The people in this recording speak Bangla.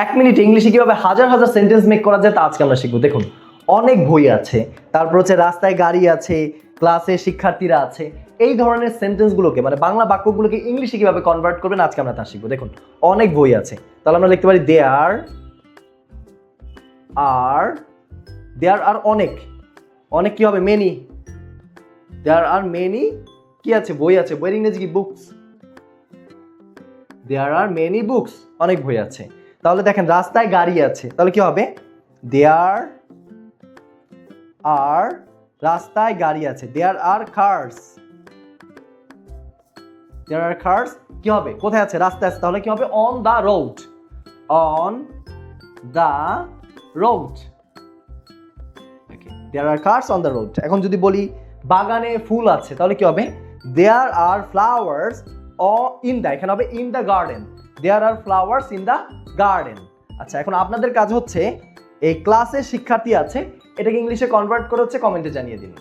এক মিনিট ইংলিশে কিভাবে হাজার হাজার সেন্টেন্স মেক করা যায় তা আজকে আমরা শিখবো। দেখুন, অনেক বই আছে, তারপর হচ্ছে রাস্তায় গাড়ি আছে, ক্লাসে শিক্ষার্থীরা আছে। এই ধরনের সেন্টেন্সগুলোকে মানে বাংলা বাক্যগুলোকে ইংলিশে কিভাবে কনভার্ট করবেন আজকে আমরা তা শিখবো। দেখুন, অনেক বই আছে, তাহলে আমরা লিখতে পারি দেয়ার আর অনেক। অনেক কি হবে? মেনি। দেয়ার আর মেনি কি আছে? বই আছে। বইয়ের ইংরেজি কি? Books. There are many books, অনেক বই আছে। তাহলে দেখেন রাস্তায় গাড়ি আছে, তাহলে কি হবে? দেয়ার আর, রাস্তায় গাড়ি আছে, দেয়ার are curse. There are curse কি হবে? কোথায় আছে? রাস্তায় আছে, তাহলে কি হবে? On the road. On the road. There are cars on the road. এখন যদি বলি বাগানে ফুল আছে, তাহলে কি হবে? দেয়ার আর ফ্লাওয়ার্স ইন দা, এখানে হবে in the garden. There are flowers in the garden. আচ্ছা, এখন আপনাদের কাজ হচ্ছে এই ক্লাসে শিক্ষার্থী আছে, এটাকে ইংলিশে কনভার্ট করে হচ্ছে কমেন্টে জানিয়ে দিন।